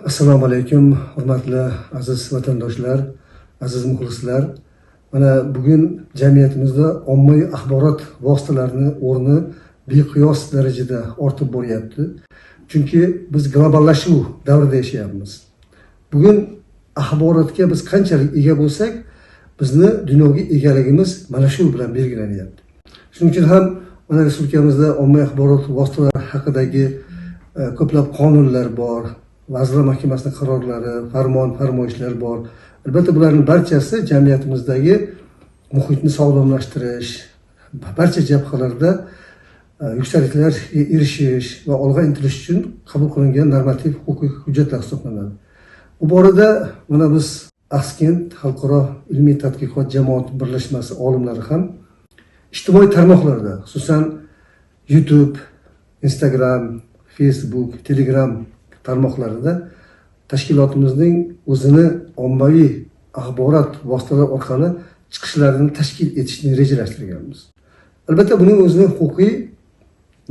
Assalomu alaykum, hurmatli aziz vatandoshlar, aziz muxlislar. Mana bugun jamiyatimizda ommaviy axborot vositalarining o'rni beqiyos darajada ortib boryapti. Chunki biz globallashuv davrida yashayapmiz. Bugun axborotga biz qanchalik ega bo'lsak, bizni dunyoga egaligimiz mana shu bilan belgilanyapti. Shuning uchun ham mana respublikamizda ommaviy axborot vositalari haqidagi ko'plab qonunlar bor. Vazirlar Mahkamasining qarorlari, farmoyishlar bor. Albatta bularning barchasi jamiyatimizdagi muhitni sog'lomlashtirish, barcha jabhalarda yuksaliklarga erishish va olg'a intilish uchun qabul qilingan normativ huquqiy hujjatlar hisoblanadi. Bu borada mana biz Axskent xalqaro ilmiy tadqiqot jamoat birlashmasi olimlari ham ijtimoiy tarmoqlarda, xususan YouTube, Instagram, Facebook, Telegram tarmoqlarida tashkilotimizning o'zini ommaviy axborot vositalari orqali chiqishlarini tashkil etishni rejalashtirganmiz. Albatta buning o'zining huquqiy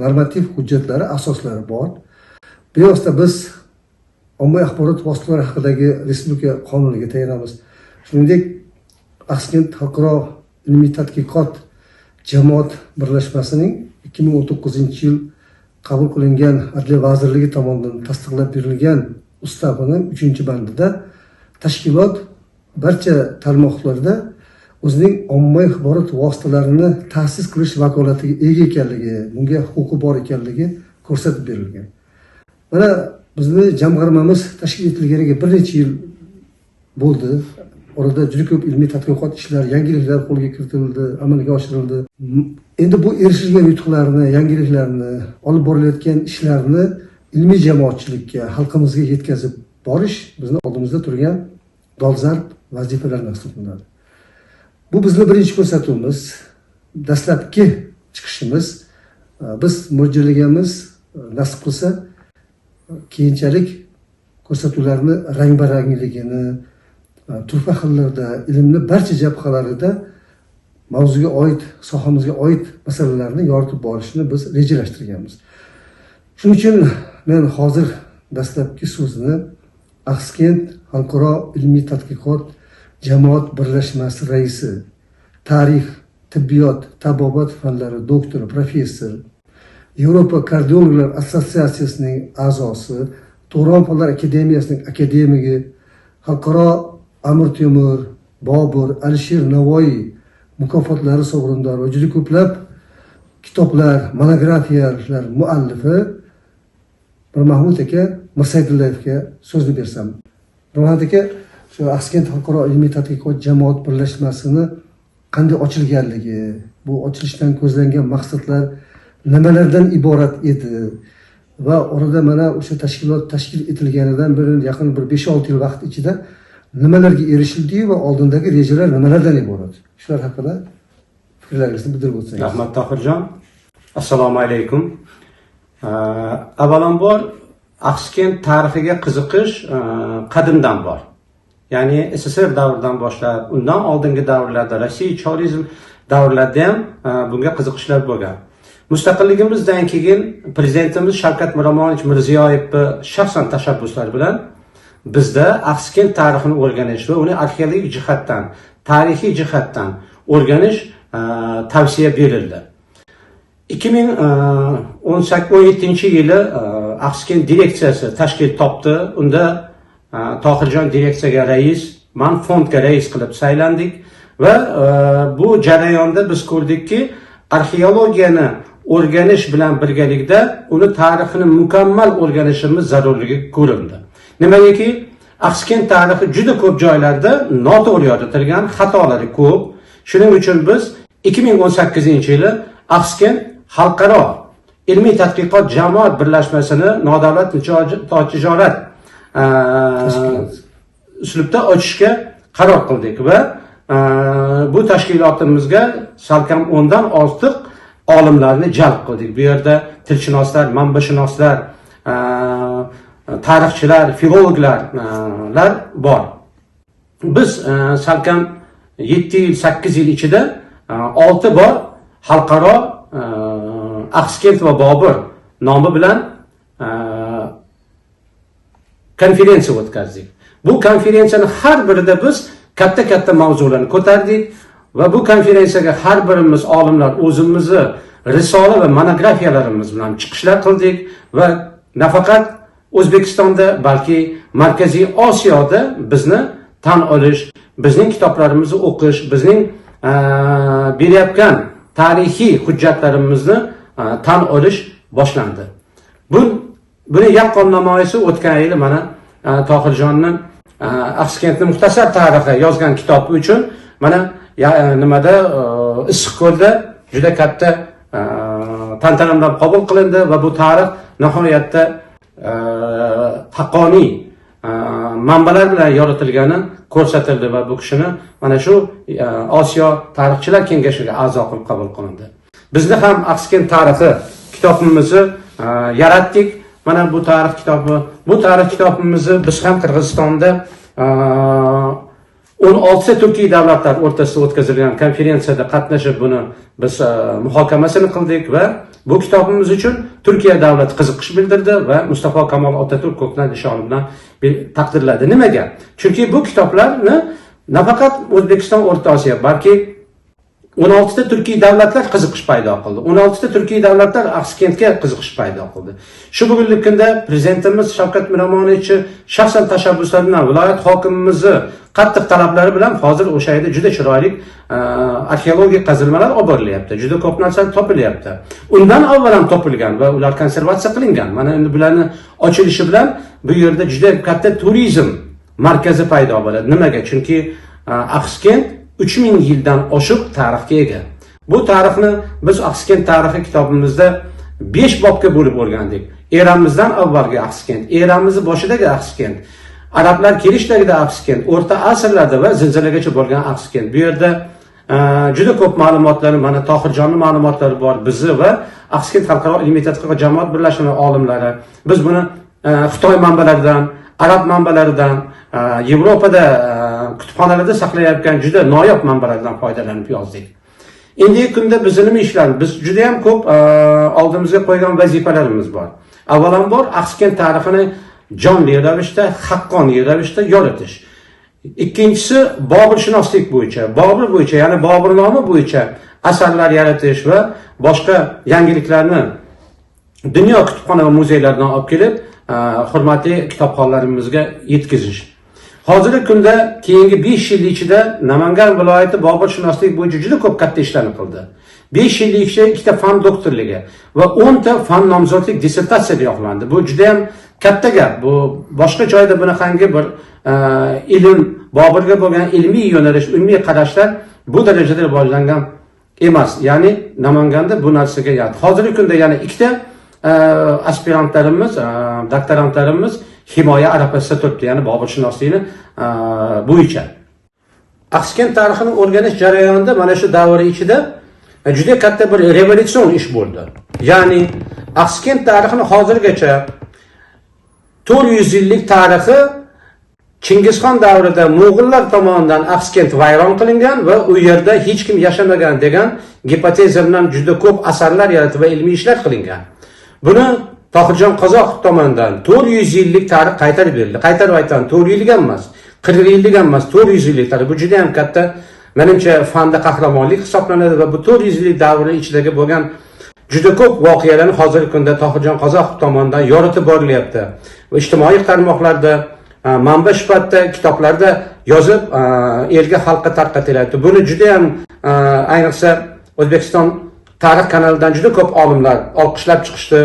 normativ hujjatlari, asoslari bor. Bevosita biz ommaviy axborot vositalari haqidagi respublika qonuniga tayanamiz. Shuningdek, Axskent xalqaro ilmiy tadqiqot jamoat birlashmasining 2019-yil qabul qilingan Adliya vazirligi tomonidan tasdiqlab berilgan ustavining 3-bandida tashkilot barcha tarmoqlarda o'zining ommaviy axborot vositalarini ta'sis qilish vakolatiga ega ekanligi, bunga huquqi bor ekanligi ko'rsatib berilgan. Mana bizni jamg'armamiz tashkil etilganiga bir necha yil bo'ldi. Orada juda ko'p ilmiy tadqiqot ishlari, yangiliklar qo'lga kiritildi, amalga oshirildi. Endi bu erishilgan yutuqlarni, yangiliklarni, olib borilayotgan ishlarni ilmiy jamoatchilikka, xalqimizga yetkazib borish bizni oldimizda turgan dolzarb vazifalardan hisoblanadi. Bu bizning birinchi ko'rsatuvimiz, dastlabki chiqishimiz. Biz mo'ljallanganmiz, nasib qilsa keyinchalik ko'rsatuvlarni rang-barangligini, turfa xillarda, ilmni barcha jabhalarida mavzuga oid, sohamizga oid masalalarni yoritib borishni biz rejalashtirganmiz. Shuning uchun men hozir dastlabki so'zni Axskent xalqaro ilmiy tadqiqot jamoat birlashmasi raisi, tarix, tibbiyot, tabobat fanlari doktori, professor, Yevropa kardiologlar assotsiatsiyasining a'zosi, Turon fanlar akademiyasining akademigi, xalqaro Amir Temur, Bobur, Alisher Navoiy mukofotlari sovrindori va juda ko'plab kitoblar, monografiyalar muallifi Mahmud aka Mirsaydullaevga so'zni bersam. Mahmud aka, shu Axskent xalqaro ilmiy tadqiqot jamoat birlashmasini qanday ochilganligi, bu ochilishdan ko'zlangan maqsadlar nimalardan iborat edi va orada mana o'sha tashkilot tashkil etilganidan beri yaqin bir 5-6 yil vaqt ichida nimalarga erishildi va oldindagi rejalar nimalardan iborat? Shular haqida fikrlaringizni bildirib o'tsangiz. Rahmat Tohirjon. Assalomu alaykum. Avvalambor Axskent tarixiga qiziqish qadimdan bor. Ya'ni SSR davridan boshlab, undan oldingi davrlarda, Rossiya chorizm davrlarida ham bunga qiziqishlar bo'lgan. Mustaqilligimizdan keyin prezidentimiz Shavkat Miromonovich Mirziyoyevning shaxsan tashabbuslari bilan bizda Axskent tarixini o'rganish va uni arxeologik jihatdan, tarixiy jihatdan o'rganish tavsiya berildi. 2017-yili Axskent direksiyasi tashkil topdi. Unda Tohirjon direksiyaga rais, men fondga rais qilib saylandik va bu jarayonda biz ko'rdikki, arxeologiyani o'rganish bilan birgalikda uni tarixini mukammal o'rganishimiz zarurligi ko'rindi. Nimagaki, Axskent tarixi juda ko'p joylarda noto'g'ri yoritilgan, xatolari ko'p. Shuning uchun biz 2018-yili Axskent xalqaro ilmiy tadqiqot jamoat birlashmasini nodavlat notijorat uslubda ochishga qaror qildik va bu tashkilotimizga salkam 10 dan ortiq olimlarni jalb qildik. Bu yerda tilshunoslar, manbashunoslar, tarixchilar, filologlar bor. Biz salkam 7 yil, 8 yil ichida 6 bor xalqaro Axskent va Bobur nomi bilan konferensiya o'tkazdik. Bu konferensiyani har birida biz katta mavzularni ko'tardik va bu konferensiyaga har birimiz olimlar o'zimizni risola va monografiyalarimiz bilan chiqishlar qildik va nafaqat O'zbekistonda, balki Markaziy Osiyoda bizni tan olish, bizning kitoblarimizni o'qish, bizning berayotgan tarixiy hujjatlarimizni tan olish boshlandi. Buni yaqqol namoyisi o'tgan yili mana Tohirjonning Axsikentni muxtasar tarixi yozgan kitobi uchun mana nimada Issiqko'lda juda katta tantana bilan qabul qilindi va bu tarix nihoyatda haqqoniy manbalar bilan yoritilgani ko'rsatildi va bu kishini mana shu Osiyo tarixchilar kengashiga a'zo qilib qabul qilindi. Bizni ham Axsikent tarixi kitobimizni yaratdik. Mana bu tarix kitobi. Bu tarix kitobimizni biz ham Qirg'izistonda 16 Turkiy davlatlar o'rtasida o'tkazilgan konferensiyada qatnashib buni biz muhokamasini qildik va bu kitobimiz uchun Turkiya davlati qiziqish bildirdi va Mustafa Kemal Atatürk ko'knat nishoni bilan taqdirladi. Nimaga? Chunki bu kitoblarni nafaqat O'zbekiston, O'rta Osiyo, balki 16 ta Turkiy davlatlar qiziqish paydo qildi. 16 ta Turkiy davlatlar Axsikentga qiziqish paydo qildi. Shu bugungi kunda prezidentimiz Shavkat Miromonovich shaxsan tashabbuslari bilan viloyat hokimimizni qattiq talablari bilan hozir o'sha yerda juda chiroyli arxeologik qazilmalar olib borilyapti. Juda ko'p narsalar topilyapti. Undan avval ham topilgan va ular konservatsiya qilingan. Mana endi bularni ochilishi bilan bu yerda juda katta turizm markazi paydo bo'ladi. Nimaga? Chunki Axsikent 3000 yildan oshiq tarixga ega. Bu tarixni biz Axsikent tarixi kitobimizda 5 bobga bo'lib o'rgandik. Eramizdan avvalgi Axsikent, eramizni boshidagi Axsikent, arablar kelishdagida Axsikent, o'rta asrlarda va zilzilagacha bo'lgan Axsikent. Bu yerda juda ko'p ma'lumotlar, mana Tohirjonning ma'lumotlari bor, bizni va Axsikent xalqaro ilmiy tadqiqot jamoat birlashma olimlari. Biz buni Xitoy manbalaridan, arab manbalaridan, Yevropada kutubxonalarda saqlayotgan juda noyob manbalardan foydalanib yozdik. Endi kunda biz nima ishlarimiz? Biz juda ham ko'p oldimizga qo'ygan vazifalarimiz bor. Avvalambor Axsikent tarixini jonli ravishda, haqqoniy ravishda yoritish. Ikkinchisi Boburshunoslik bo'yicha, Bobur bo'yicha, ya'ni Bobur nomi bo'yicha asarlar yaratish va boshqa yangiliklarni dunyo kutubxona va muzeylaridan olib kelib, hurmatli kitobxonlarimizga yetkazish. Hozirgi kunda keyingi 5 yil ichida Namangan viloyati Boburshunoslik bo'yicha juda ko'p katta ishlarni qildi. 5 yil ichida 2 ta fan doktorligi va 10 ta fan nomzodlik dissertatsiya yoqlandi. Bu juda ham katta gap. Bu boshqa joyda bunaqangi bir ilm, Boburga bo'lgan ilmiy yo'nalish, ilmiy qarashlar bu darajada rivojlangan emas. Ya'ni Namanganda bu narsaga yat. Hozirgi kunda yana 2 ta aspirantlarimiz, doktorantlarimiz himoya arafasida turibdi, ya'ni Boburshunoslikni bo'yicha. Axsikent tarixini o'rganish jarayonida mana shu davr ichida juda katta bir revolyutsion ish bo'ldi. Ya'ni Axsikent tarixini hozirgacha 400 yillik tarixi Chingizxon davrida Mo'g'ullar tomonidan Axsikent vayron qilingan va u yerda hech kim yashamagan degan gipoteza bilan juda ko'p asarlar yaratib va ilmiy ishlar qilingan. Buni Tohirjon Qozoq tomonidan 400 yillik tarix qaytarib berildi. Qaytarib aytaman, 400 yillik emas, 40 yillik emas, 400 yillik tarix. Bu juda ham katta, menimcha fanda qahramonlik hisoblanadi va bu 400 yillik davri ichidagi bo'lgan juda ko'p voqealarni hozirgi kunda Tohirjon Qozoq tomonidan yoritib borilyapti. Va ijtimoiy tarmoqlarda, manba sifatida kitoblarda yozib, elga xalqqa tarqatilyapti. Buni juda ham ayniqsa O'zbekiston tarix kanalidan juda ko'p olimlar olqishlab chiqishdi.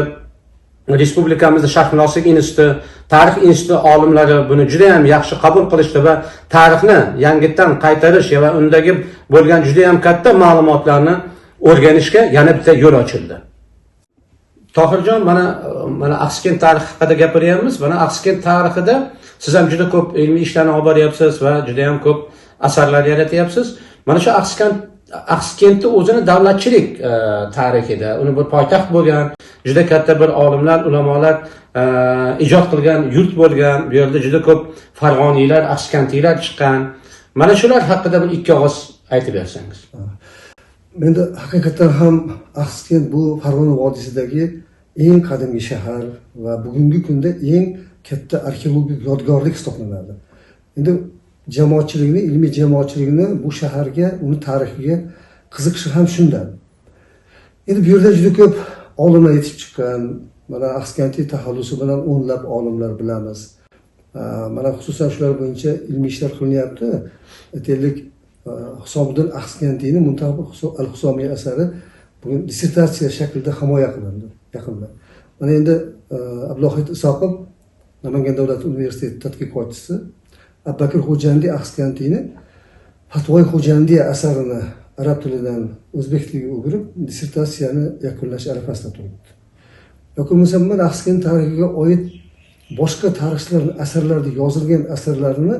Respublikamizda Sharqshunoslik instituti, tarix instituti olimlari buni juda ham yaxshi qabul qilishdi va tarixni yangitdan qaytarish va undagi bo'lgan juda ham katta ma'lumotlarni o'rganishga yana bitta yo'l ochildi. Tohirjon, mana Axsikent tarixi haqida gapiryapmiz. Mana Axsikent tarixida siz ham juda ko'p ilmiy ishlarni olib boryapsiz va juda ham ko'p asarlar yaratyapsiz. Mana shu Axsikentni o'zini davlatchilik tarixida, uni bir poytaxt bo'lgan, juda katta bir olimlar, ulamolar ijod qilgan yurt bo'lgan. Bu yerda juda ko'p farg'oniylar, axsikentliklar chiqqan. Mana shular haqida bir ikki og'iz aytib bersangiz. Menda haqiqatan ham Axsikent bu Farg'ona vodiysidagi eng qadimgi shahar va bugungi kunda eng katta arxeologik yodgorlik hisoblanadi. Endi jamoatchilikni, ilmiy jamoatchilikni bu shaharga, uni tarixiga qiziqishi ham shundan. Endi bu yerda juda ko'p olimlar yetib chiqqan, mana Axskantiy taxallusi bilan o'nlab olimlar bilamiz. Mana xususan shular bo'yicha ilmiy ishlar qilinyapti. Aytaylik, Husomiddin Axskantiyni Muntaha al-Husomiy asari bugun dissertatsiya shaklida himoya qilindi yaqinda. Mana endi Abdulohid Isoqov, Namangan davlat universiteti tadqiqotchisi, Abbakir Xo'jandi Axskantiyni Fatvoy Xo'jandiya asarini arab tilidan o'zbek tiliga o'girib dissertatsiyani yakunlash arafasida turibdi. Yoki bo'lmasa mana Axskant tarixiga oid boshqa tarixchilarning asarlarida yozilgan asarlarini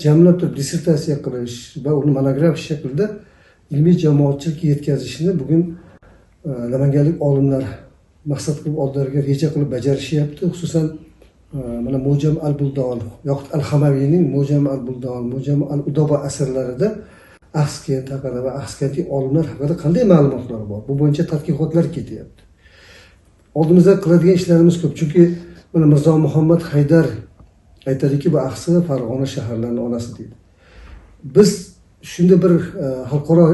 jamlab turib dissertatsiya qilish va uni monograf shaklida ilmiy jamoatchilikka yetkazishni bugun namanganlik olimlar maqsad qilib oldilariga reja qilib bajarishyapti. Xususan mana Mujam al-Buldon yoki al-Hamaviyning Mujam al-Buldon, Mujam al-Udoba asarlarida Axskent haqida va Axskantiy olimlar haqida qanday ma'lumotlar bor? Bu bo'yicha tadqiqotlar ketyapti. Oldimizda qiladigan ishlarimiz ko'p. Chunki mana Mirzo Muhammad Haydar aytadiki, bu Axsi Farg'ona shaharlarining onasi deydi. Biz shunda bir xalqaro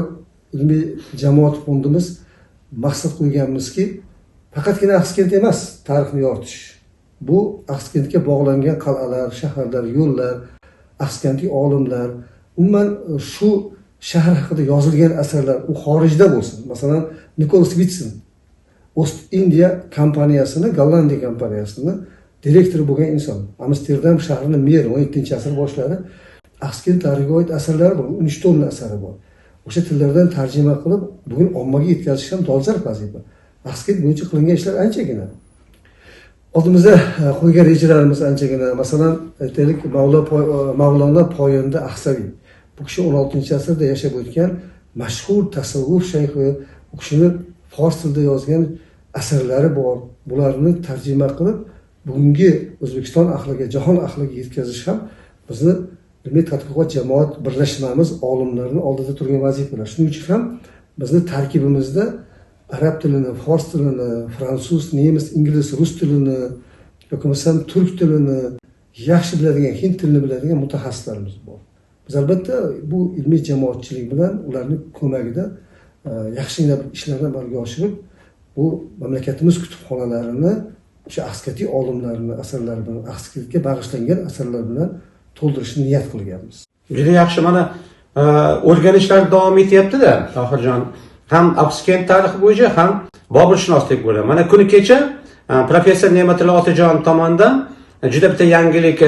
ilmiy jamoat fondimiz maqsad qo'yganmizki, faqatgina Axskent emas, tarixni yoritish. Bu Axskentga bog'langan qal'alar, shaharlar, yo'llar, Axskantiy olimlar, umuman shu shahar haqida yozilgan asarlar u xorijda bo'lsin. Masalan, Nicholas Witson Ost-India kompaniyasini, Gollandiya kompaniyasini direktori bo'lgan inson. Amsterdam shahrining meri 17-asr boshlari Axskent tarixiga oid asarlari bor, 13 tomli asari bor. O'sha tillardan tarjima qilib, bugun ommaga yetkazish ham dolzarb vazifa. Axskent bo'yicha qilingan ishlar anchagina. Oldimizda qo'ygan rejalarimiz anchagina. Masalan, aytaylik, Mavlono Poyonda Axsaviy. Bu kishi 16-asrda yashab o'tgan mashhur tasavvuf shayxi. Bu kishini fors tilida yozgan asarlari bor. Bularni tarjima qilib, bugungi O'zbekiston ahliga, jahon ahliga yetkazish ham bizni ilmiy tadqiqot jamoat birlashmamiz olimlarning oldida turgan vazifalar. Shuning uchun ham bizni tarkibimizda arab tilini, fors tilini, fransuz, nemis, ingliz, rus tilini, yoki bo'lmasam turk tilini yaxshi biladigan, hind tilini biladigan mutaxassislarimiz bor. Biz albatta bu ilmiy jamoatchilik bilan ularning ko'magida yaxshigina ishlarni amalga oshirib, bu mamlakatimiz kutubxonalarini o'sha Axskatiy olimlarning asarlari bilan, Axskentga bag'ishlangan asarlar bilan to'ldirishni niyat qilganmiz. Juda yaxshi, mana o'rganishlar davom etyapti-da, Tohirjon. Ham Axskent tarixi bo'yicha, ham boburshunoslik bo'yicha. Mana kuni kecha professor Ne'matilla Otajon tomonidan juda bitta yangilik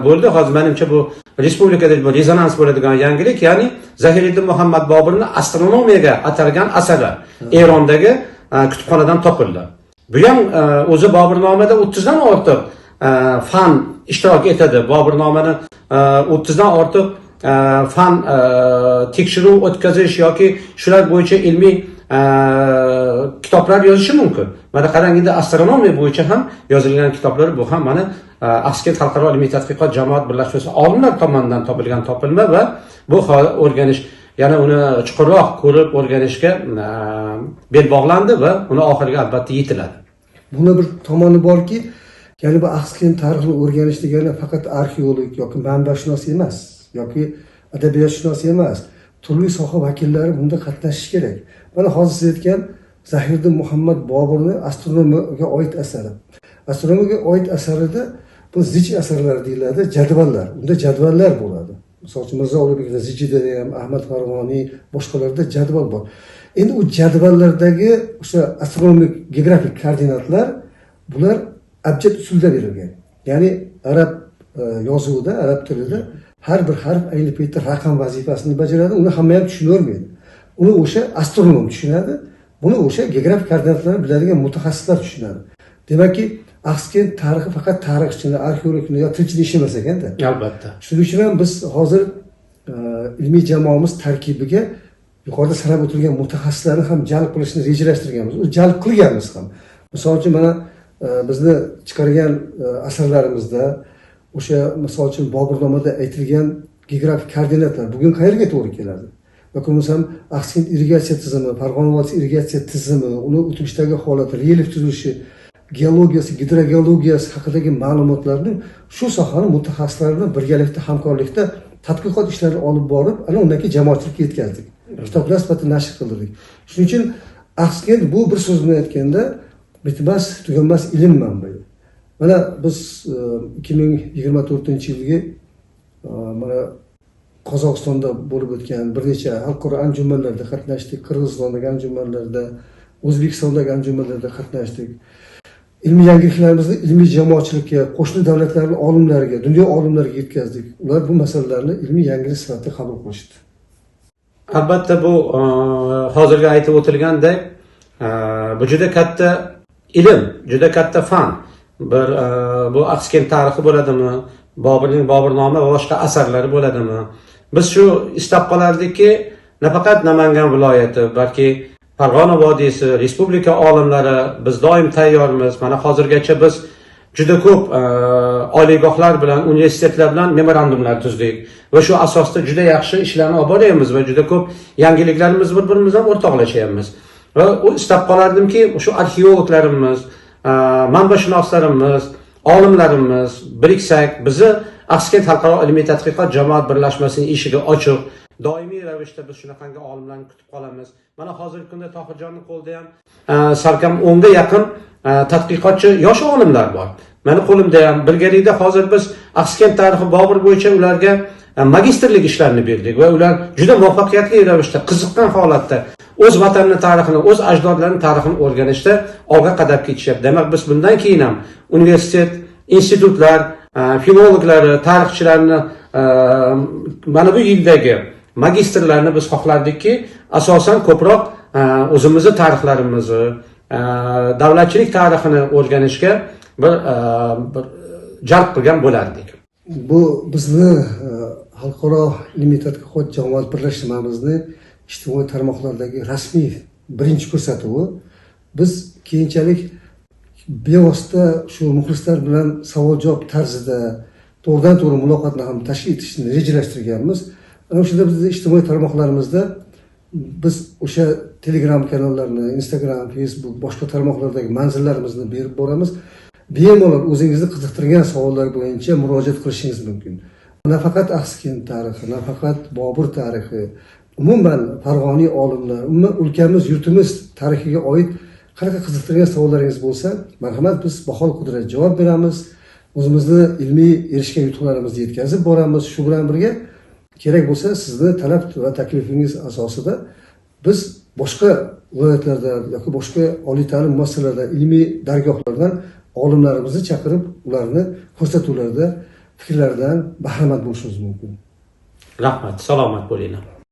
bo'ldi. Hozir menimcha bu respublikada rezonans bo'ladigan yangilik, ya'ni Zahiriddin Muhammad Boburning astronomiyaga atalgan asari Erondagi kutubxonadan topildi. Bu ham o'zi Boburnomada 30 dan ortiq fan ishtirok etadi. Boburnomani 30 dan ortiq fan tekshiruv o'tkazish yoki shular bo'yicha ilmiy kitoblar yozishi mumkin. Mana qarangda astronomiya bo'yicha ham yozilgan kitoblar bu ham mana Axskent xalqaro ilmiy tadqiqot jamoat birlashmasi olimlar tomonidan topilgan topilma va bu o'rganish, yana uni chuqurroq ko'rib o'rganishga bel bog'landi va uni oxiriga albatta yetiladi. Buni bir tomoni borki, ya'ni bu Axskent tarixini o'rganish degani faqat arxeolog yoki manbashunos emas, yoki adabiyotshunos emas. Turli soha vakillari bunda qatnashishi kerak. Mana hozir siz aytgan Zahiriddin Muhammad Boburning astronomiyaga oid asari. Astronomiyaga oid asarida bu zich asarlar deyiladi, jadvallar. Unda jadvallar bo'ladi. Masalan, Mirzo Ulug'bekda Zijida ham, Ahmad Farg'oniy, boshqalarda jadval bor. Endi u jadvallardagi o'sha astronomik geografik koordinatlar bular abjad usulda berilgan. Ya'ni arab yozuvida, arab tilida har bir harf ayni paytda raqam vazifasini bajaradi. Uni hamma ham tushunavermaydi. Uni o'sha astronom tushunadi. Buni o'sha geografik koordinatlarni biladigan mutaxassislar tushunadi. Demakki, Axskent tarixi faqat tarixchini, arxeologni yoki tilchini ishi emas ekanda. Albatta. Shuning uchun ham biz hozir ilmiy jamoamiz tarkibiga yuqorida sanab o'tilgan mutaxassislarni ham jalb qilishni rejalashtirganmiz. Jalb qilganmiz ham. Misol uchun mana bizni chiqargan asarlarimizda o'sha misol uchun Boburnomada aytilgan geografik koordinatlar bugun qayerga to'g'ri keladi? Yoki bo'lmasam Axskent irrigatsiya tizimi, Farg'ona vodiysi irrigatsiya tizimi, uni o'tmishdagi holati, relyef tuzilishi geologiyasi, gidrogeologiyasi haqidagi ma'lumotlarni shu sohani mutaxassislari bilan birgalikda hamkorlikda tadqiqot ishlarini olib borib, ana undan keyin jamoatchilikka yetkazdik. Kitoblar sifatida nashr qildik. Shuning uchun Axsikent bu bir so'z bilan aytganda bitmas, tuganmas ilm manbai. Mana biz 2024-yilgi mana Qozog'istonda bo'lib o'tgan bir necha xalqaro anjumanlarda qatnashdik, Qirg'izistondagi anjumanlarda, O'zbekistondagi anjumanlarda qatnashdik. Ilmiy yangiliklarimizni ilmiy jamoatchilikka, qo'shni davlatlarning olimlariga, dunyo olimlariga yetkazdik. Ular bu masalalarni ilmiy yangilik sifatida qabul qilishdi. Albatta bu hozirgi aytib o'tilgandek, bu juda katta ilm, juda katta fan. Bu Axsikent tarixi bo'ladimi, Boburning Boburnoma va boshqa asarlari bo'ladimi? Biz shu istab qolardikki, nafaqat Namangan viloyati, balki Farg'ona vodiysi, respublika olimlari biz doim tayyormiz. Mana hozirgacha biz juda ko'p oliygohlar bilan, universitetlar bilan memorandumlar tuzdik va shu asosda juda yaxshi ishlarni olib boryapmiz va juda ko'p yangiliklarimiz bir-birimiz bilan o'rtoqlashyapmiz. Va istab qolardimki, shu arxeologlarimiz, manbashunoslarimiz, olimlarimiz biriksak, bizni Axsikent xalqaro ilmiy tadqiqot jamoat birlashmasining eshigi ochiq. Doimiy ravishda biz shunaqangi olimlarni kutib qolamiz. Mana hozirgi kunda Tohirjonning qo'lida ham salkam 10 ga yaqin tadqiqotchi yosh olimlar bor. Meni qo'limda ham birgalikda hozir biz Axsikent tarixi Bobur bo'yicha ularga magistrlik ishlarini berdik va ular juda muvaffaqiyatli ravishda, qiziqqan holatda o'z vatanining tarixini, o'z ajdodlarining tarixini o'rganishda olg'a qadam ketishyapti. Demak, biz bundan keyin ham universitet, institutlar, filologlari, tarixchilarni mana bu yildagi magistrlarni biz xohlardikki, asosan ko'proq o'zimizni tarixlarimizni, davlatchilik tarixini o'rganishga bir jalb qilgan bo'lardik. Bu bizni xalqaro ilmiy tadqiqot jamoat birlashmamizni ijtimoiy tarmoqlardagi rasmiy birinchi ko'rsatuvi. Biz keyinchalik bevosita shu muxlislar bilan savol-javob tarzida to'g'ridan-to'g'ri muloqotni ham tashkil etishni rejalashtirganmiz. Ana o'shanda bizning ijtimoiy tarmoqlarimizda biz o'sha Telegram kanallarni, Instagram, Facebook, boshqa tarmoqlardagi manzillarimizni berib boramiz. Bemalol o'zingizni qiziqtirgan savollar bo'yicha murojaat qilishingiz mumkin. Nafaqat Axsikent tarixi, nafaqat Bobur tarixi, umuman farg'oniy olimlar, umuman o'lkamiz, yurtimiz tarixiga oid qanaqa qiziqtirgan savollaringiz bo'lsa, marhamat, biz bahol qudrat javob beramiz. O'zimizni ilmiy erishgan yutuqlarimizni yetkazib boramiz. Shu bilan birga kerak bo'lsa sizni talab va taklifingiz asosida biz boshqa viloyatlardan yoki boshqa oliy ta'lim muassasalarida, ilmiy dargohlardan olimlarimizni chaqirib, ularni ko'rsatuvlarda, fikrlaridan bahramand bo'lishimiz mumkin. Rahmat, salomat bo'linglar.